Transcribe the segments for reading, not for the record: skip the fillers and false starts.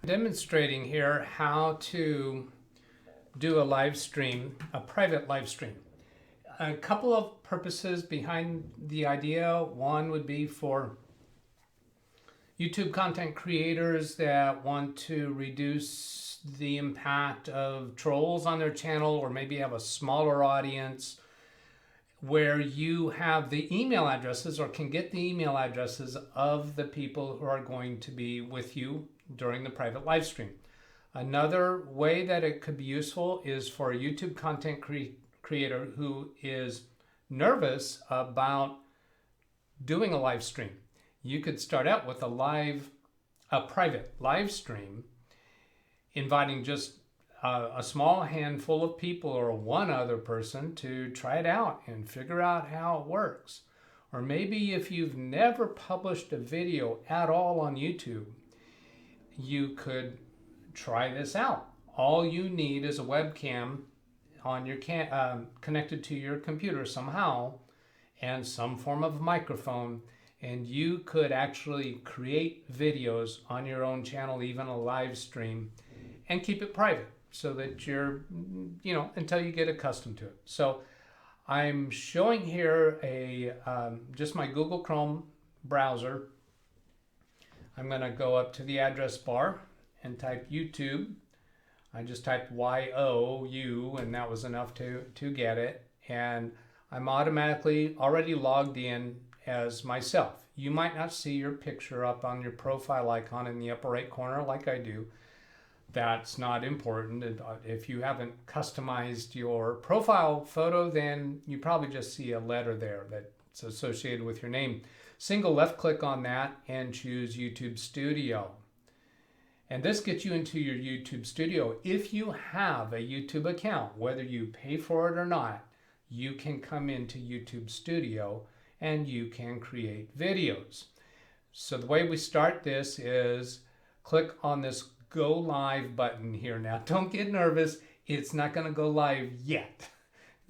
Demonstrating here how to do a live stream, a private live stream. A couple of purposes behind the idea. One would be for YouTube content creators that want to reduce the impact of trolls on their channel, or maybe have a smaller audience where you have the email addresses or can get the email addresses of the people who are going to be with you during the private live stream. Another way that it could be useful is for a YouTube content creator who is nervous about doing a live stream. You could start out with a private live stream, inviting just a small handful of people or one other person to try it out and figure out how it works. Or maybe if you've never published a video at all on YouTube, you could try this out. All you need is a webcam on your connected to your computer somehow, and some form of microphone, and you could actually create videos on your own channel, even a live stream, and keep it private so that you're, until you get accustomed to it. So I'm showing here just my Google Chrome browser. I'm going to go up to the address bar and type YouTube. I just typed YOU, and that was enough to get it. And I'm automatically already logged in as myself. You might not see your picture up on your profile icon in the upper right corner like I do. That's not important. If you haven't customized your profile photo, then you probably just see a letter there that's associated with your name. Single left click on that and choose YouTube Studio. And this gets you into your YouTube Studio. If you have a YouTube account, whether you pay for it or not, you can come into YouTube Studio and you can create videos. So the way we start this is click on this Go Live button here. Now, don't get nervous. It's not going to go live yet.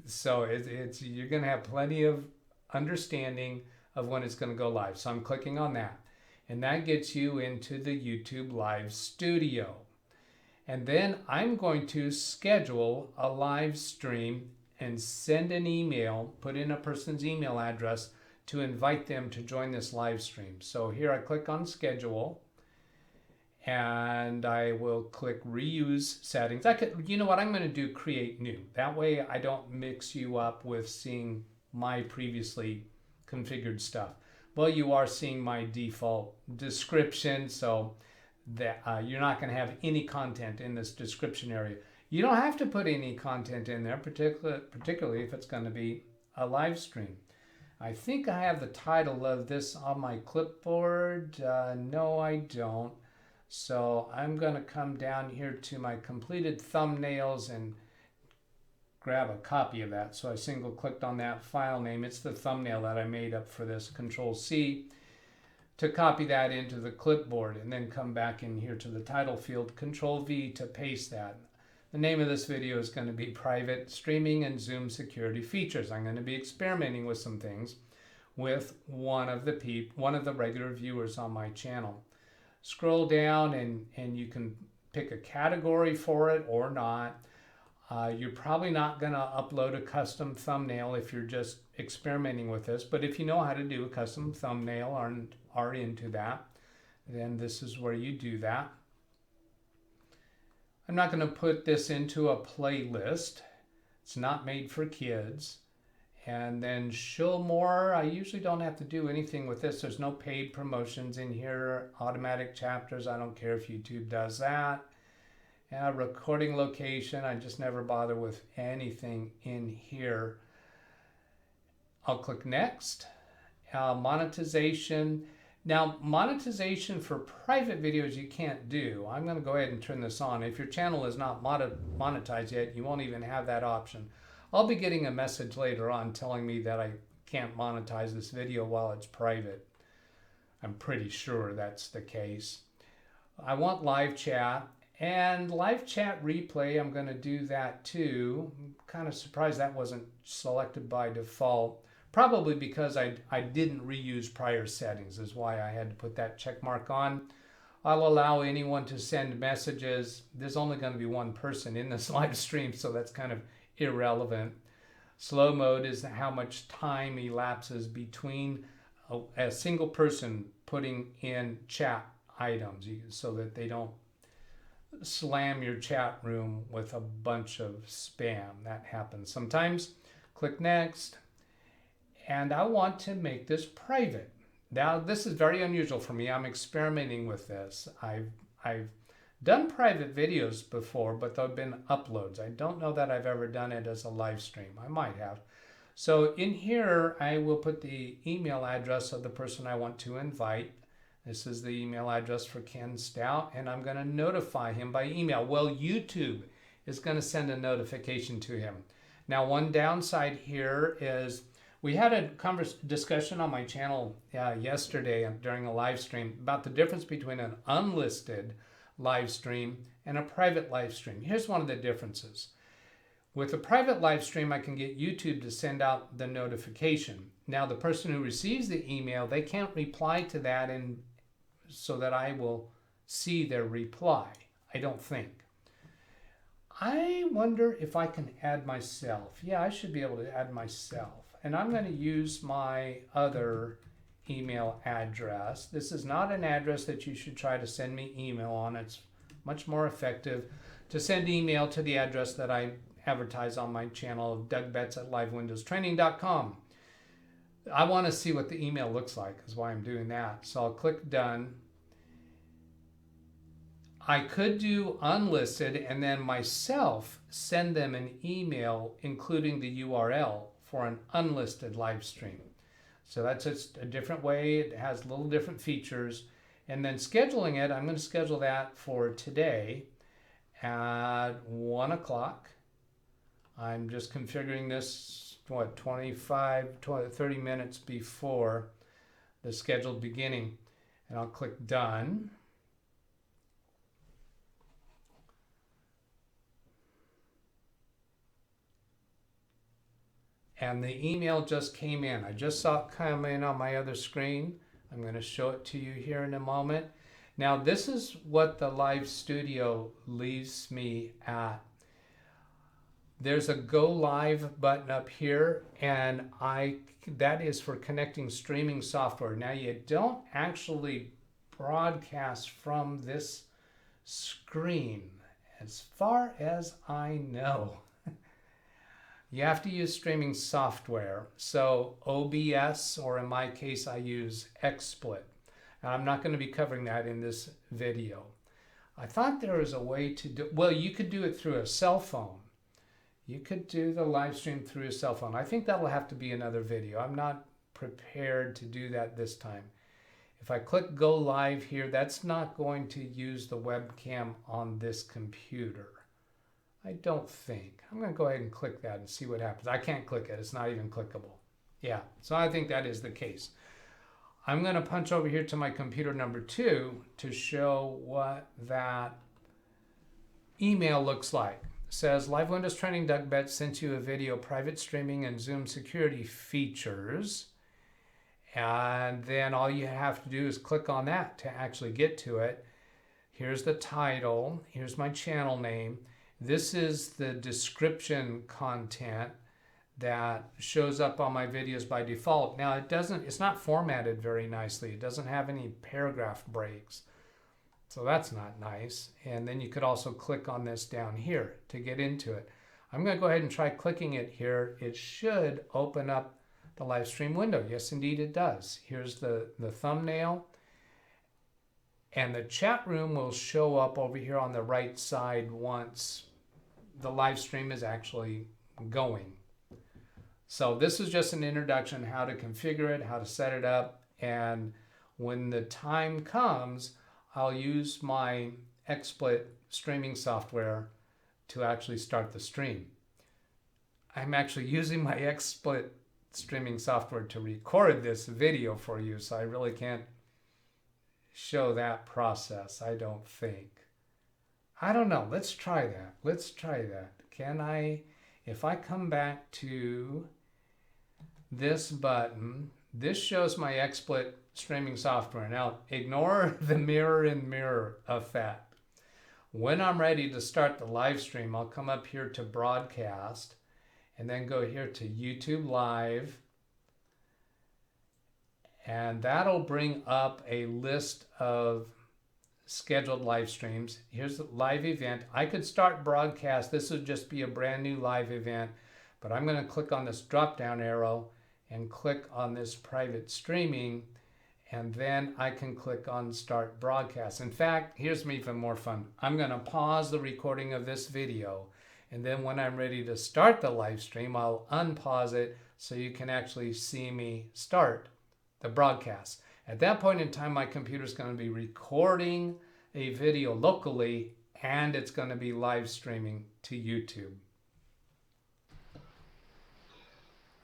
So you're going to have plenty of understanding of when it's going to go live. So I'm clicking on that. And that gets you into the YouTube Live Studio. And then I'm going to schedule a live stream and send an email, put in a person's email address to invite them to join this live stream. So here I click on schedule, and I will click reuse settings. You know what, I'm going to do create new. That way I don't mix you up with seeing my previously configured stuff. Well, you are seeing my default description, so that you're not going to have any content in this description area. You don't have to put any content in there, particularly if it's going to be a live stream. I think I have the title of this on my clipboard. No, I don't. So I'm going to come down here to my completed thumbnails and grab a copy of that. So I single clicked on that file name. It's the thumbnail that I made up for this. Control C to copy that into the clipboard, and then come back in here to the title field. Control V to paste that. The name of this video is going to be Private Streaming and Zoom Security Features. I'm going to be experimenting with some things with one of the regular viewers on my channel. Scroll down and you can pick a category for it or not. You're probably not going to upload a custom thumbnail if you're just experimenting with this, but if you know how to do a custom thumbnail or are into that, then this is where you do that. I'm not going to put this into a playlist. It's not made for kids. And then show more. I usually don't have to do anything with this. There's no paid promotions in here. Automatic chapters. I don't care if YouTube does that. Recording location. I just never bother with anything in here. I'll click next. Monetization. Now, monetization for private videos you can't do. I'm going to go ahead and turn this on. If your channel is not monetized yet, you won't even have that option. I'll be getting a message later on telling me that I can't monetize this video while it's private. I'm pretty sure that's the case. I want live chat, and live chat replay, I'm going to do that too. I'm kind of surprised that wasn't selected by default. Probably because I didn't reuse prior settings is why I had to put that check mark on. I'll allow anyone to send messages. There's only going to be one person in this live stream, so that's kind of irrelevant. Slow mode is how much time elapses between a single person putting in chat items so that they don't slam your chat room with a bunch of spam. That happens sometimes. Click next. And I want to make this private. Now, this is very unusual for me. I'm experimenting with this. I've done private videos before, but they've been uploads. I don't know that I've ever done it as a live stream. I might have. So in here, I will put the email address of the person I want to invite. This is the email address for Ken Stout, and I'm going to notify him by email. Well, YouTube is going to send a notification to him. Now, one downside here is we had a discussion on my channel yesterday during a live stream about the difference between an unlisted live stream and a private live stream. Here's one of the differences. With a private live stream, I can get YouTube to send out the notification. Now, the person who receives the email, they can't reply to that and so that I will see their reply, I don't think. I wonder if I can add myself. Yeah, I should be able to add myself. And I'm going to use my other email address. This is not an address that you should try to send me email on. It's much more effective to send email to the address that I advertise on my channel of DougBetts at LiveWindowsTraining.com. I want to see what the email looks like, is why I'm doing that. So I'll click done. I could do unlisted and then myself send them an email including the URL for an unlisted live stream. So that's just a different way. It has little different features. And then scheduling it, I'm going to schedule that for today at 1 o'clock. I'm just configuring this, 30 minutes before the scheduled beginning. And I'll click done. And the email just came in. I just saw it come in on my other screen. I'm going to show it to you here in a moment. Now, this is what the Live Studio leaves me at. There's a Go Live button up here, and that is for connecting streaming software. Now, you don't actually broadcast from this screen, as far as I know. You have to use streaming software. So OBS, or in my case, I use XSplit. And I'm not going to be covering that in this video. I thought there was a way to do, well, you could do it through a cell phone. You could do the live stream through a cell phone. I think that will have to be another video. I'm not prepared to do that this time. If I click go live here, that's not going to use the webcam on this computer. I don't think. I'm going to go ahead and click that and see what happens. I can't click it. It's not even clickable. Yeah, so I think that is the case. I'm going to punch over here to my computer number 2 to show what that email looks like. It says, Live Windows Training DougBetts sent you a video, private streaming and Zoom security features. And then all you have to do is click on that to actually get to it. Here's the title. Here's my channel name. This is the description content that shows up on my videos by default. Now it's not formatted very nicely. It doesn't have any paragraph breaks. So that's not nice. And then you could also click on this down here to get into it. I'm going to go ahead and try clicking it here. It should open up the live stream window. Yes, indeed it does. Here's the thumbnail. And the chat room will show up over here on the right side once the live stream is actually going. So this is just an introduction, how to configure it, how to set it up, and when the time comes, I'll use my XSplit streaming software to actually start the stream. I'm actually using my XSplit streaming software to record this video for you, so I really can't show that process, I don't think. I don't know. Let's try that. Let's try that. Can I, if I come back to this button, this shows my XSplit streaming software. Now, ignore the mirror in mirror effect. When I'm ready to start the live stream, I'll come up here to broadcast and then go here to YouTube Live. And that'll bring up a list of scheduled live streams. Here's the live event. I could start broadcast. This would just be a brand new live event, but I'm going to click on this drop down arrow and click on this private streaming, and then I can click on start broadcast. In fact, here's even more fun. I'm going to pause the recording of this video, and then when I'm ready to start the live stream, I'll unpause it so you can actually see me start the broadcast. At that point in time, my computer is going to be recording a video locally, and it's going to be live streaming to YouTube.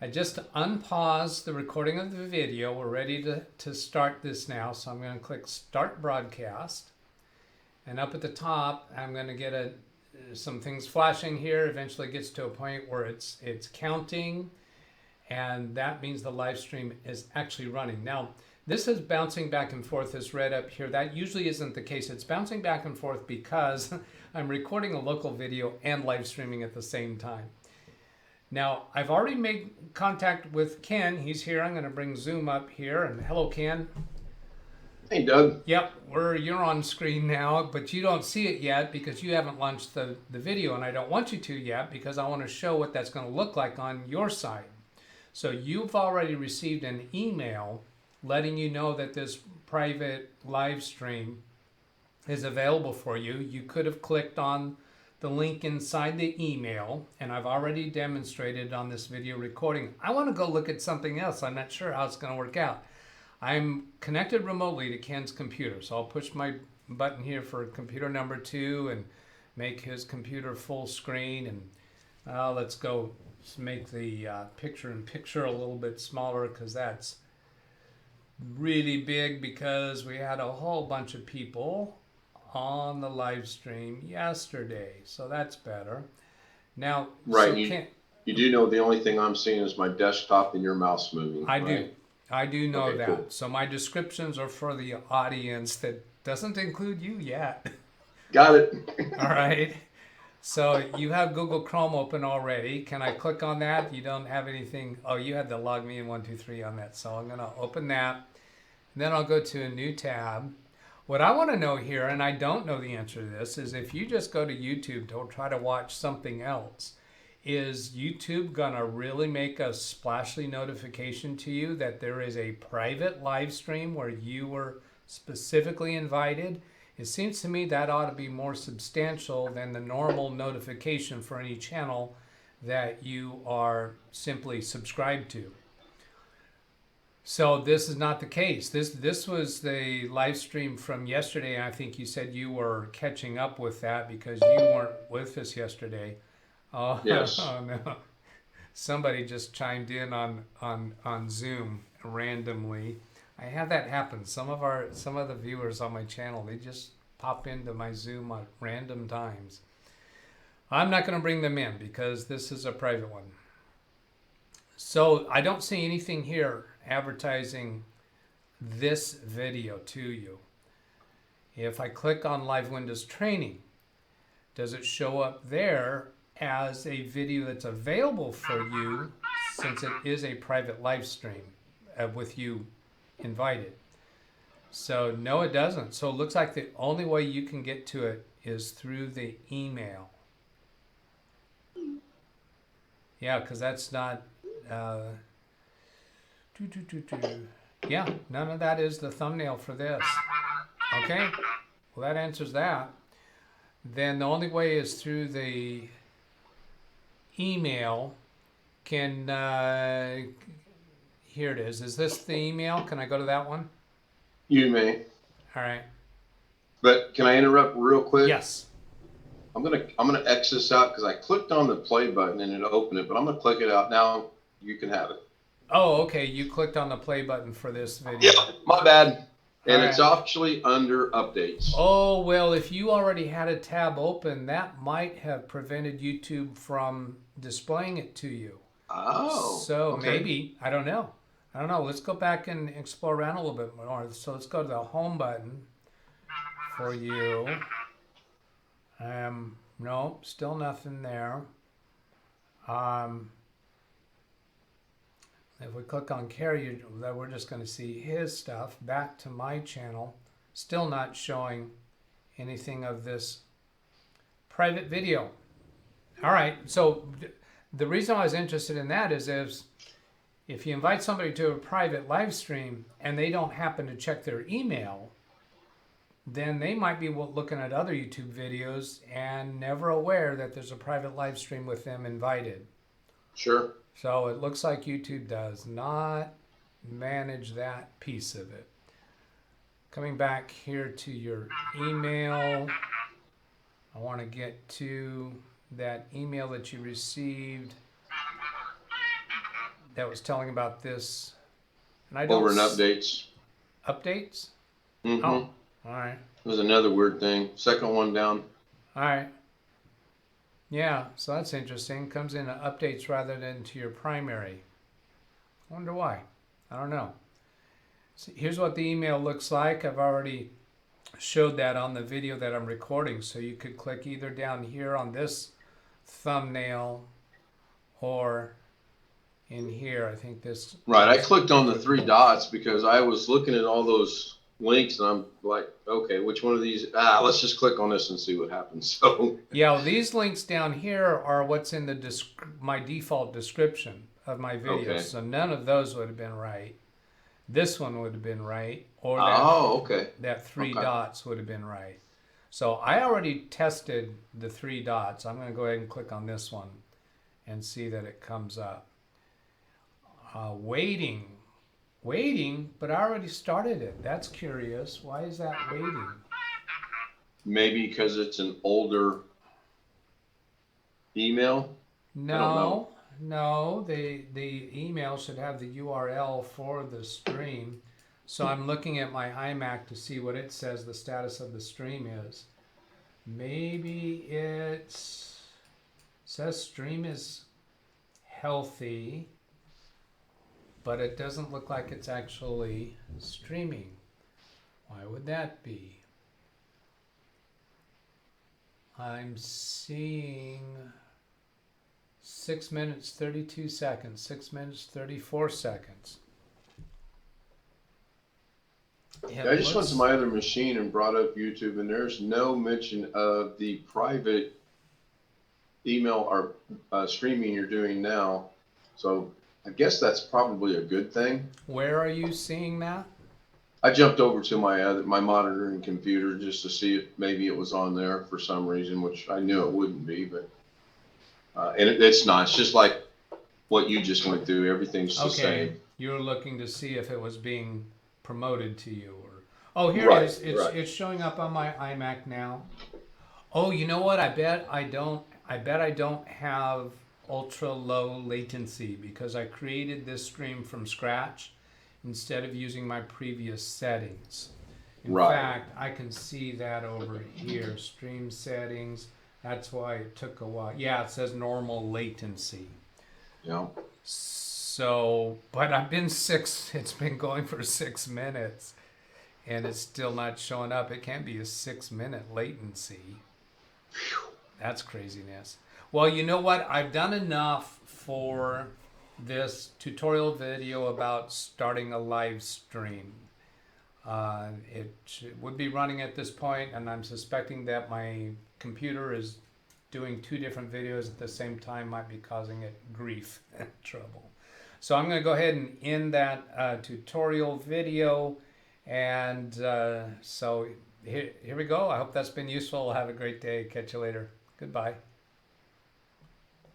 I just unpaused the recording of the video. We're ready to start this now. So I'm going to click Start Broadcast. And up at the top, I'm going to get some things flashing here. Eventually it gets to a point where it's counting. And that means the live stream is actually running. Now, this is bouncing back and forth, this red up here. That usually isn't the case. It's bouncing back and forth because I'm recording a local video and live streaming at the same time. Now, I've already made contact with Ken. He's here. I'm going to bring Zoom up here. And hello, Ken. Hey, Doug. Yep, you're on screen now, but you don't see it yet because you haven't launched the video, and I don't want you to yet because I want to show what that's going to look like on your side. So you've already received an email letting you know that this private live stream is available for you. You could have clicked on the link inside the email, and I've already demonstrated on this video recording. I want to go look at something else. I'm not sure how it's going to work out. I'm connected remotely to Ken's computer, so I'll push my button here for computer number 2 and make his computer full screen. And let's go make the picture-in-picture a little bit smaller because that's really big because we had a whole bunch of people on the live stream yesterday, so that's better. Now, right, so you do know the only thing I'm seeing is my desktop and your mouse moving. I do know okay, that. cool. So my descriptions are for the audience that doesn't include you yet. Got it. All right. So you have Google Chrome open already. Can I click on that? You don't have anything. Oh, you had the log me in 123 on that. So I'm going to open that. And then I'll go to a new tab. What I want to know here, and I don't know the answer to this, is if you just go to YouTube to try to watch something else, is YouTube going to really make a splashly notification to you that there is a private live stream where you were specifically invited? It seems to me that ought to be more substantial than the normal notification for any channel that you are simply subscribed to. So this is not the case. This was the live stream from yesterday. I think you said you were catching up with that because you weren't with us yesterday. Oh, yes. Oh no. Somebody just chimed in on Zoom randomly. I have that happen. Some of the viewers on my channel, they just pop into my Zoom at random times. I'm not going to bring them in because this is a private one. So I don't see anything here advertising this video to you. If I click on Live Windows Training, does it show up there as a video that's available for you since it is a private live stream with you invited? So no, it doesn't. So it looks like the only way you can get to it is through the email. Yeah, because that's not yeah, none of that is the thumbnail for this. Okay, well that answers that. Then the only way is through the email. Can here it is. Is this the email? Can I go to that one? You may. All right. But can I interrupt real quick? Yes. I'm gonna X this out because I clicked on the play button and it opened it, but I'm gonna click it out now. You can have it. Oh, okay. You clicked on the play button for this video. Yeah, my bad. And All it's right. actually under updates. Oh, well, if you already had a tab open, that might have prevented YouTube from displaying it to you. Oh. So okay. maybe, I don't know. I don't know. Let's go back and explore around a little bit more. So let's go to the home button for you. No, still nothing there. If we click on Carrie, we're just going to see his stuff. Back to my channel, still not showing anything of this private video. All right, so the reason I was interested in that is if you invite somebody to a private live stream and they don't happen to check their email, then they might be looking at other YouTube videos and never aware that there's a private live stream with them invited. Sure. So it looks like YouTube does not manage that piece of it. Coming back here to your email, I want to get to that email that you received that was telling about this. And I don't Over and updates. Updates? Mm-hmm. Oh, all right. There's another weird thing. Second one down. All right. Yeah, so that's interesting. Comes in updates rather than to your primary. I wonder why. I don't know. So here's what the email looks like. I've already showed that on the video that I'm recording. So you could click either down here on this thumbnail or in here. I think this. Right. I clicked on the 3 dots because I was looking at all those links and I'm like, okay, which one of these? Let's just click on this and see what happens. So yeah, well, these links down here are what's in the my default description of my video. Okay. So none of those would have been right. This one would have been right, or that 3 dots would have been right. So I already tested the 3 dots. I'm going to go ahead and click on this one and see that it comes up. Waiting, but I already started it. That's curious. Why is that waiting? maybe because it's an older email. No, the email should have the URL for the stream. So I'm looking at my iMac to see what it says the status of the stream is. Maybe it says stream is healthy, but it doesn't look like it's actually streaming. Why would that be? I'm seeing 6 minutes 32 seconds, 6 minutes 34 seconds. I just went to my other machine and brought up YouTube, and there's no mention of the private email or streaming you're doing now. So I guess that's probably a good thing. Where are you seeing that? I jumped over to my monitoring computer just to see if maybe it was on there for some reason, which I knew it wouldn't be, but and it's not. It's just like what you just went through. Everything's the same. You're looking to see if it was being promoted to you, or here it is. It's showing up on my iMac now. Oh, you know what? I bet I don't have ultra low latency because I created this stream from scratch instead of using my previous settings. In fact, I can see that over here, stream settings. That's why it took a while. Yeah, it says normal latency. Yeah. So, but it's been going for 6 minutes and it's still not showing up. It can't be a 6 minute latency. That's craziness. Well, you know what? I've done enough for this tutorial video about starting a live stream. It would be running at this point, and I'm suspecting that my computer is doing 2 different videos at the same time, might be causing it grief and trouble. So I'm going to go ahead and end that tutorial video, and so here we go. I hope that's been useful. Have a great day. Catch you later. Goodbye.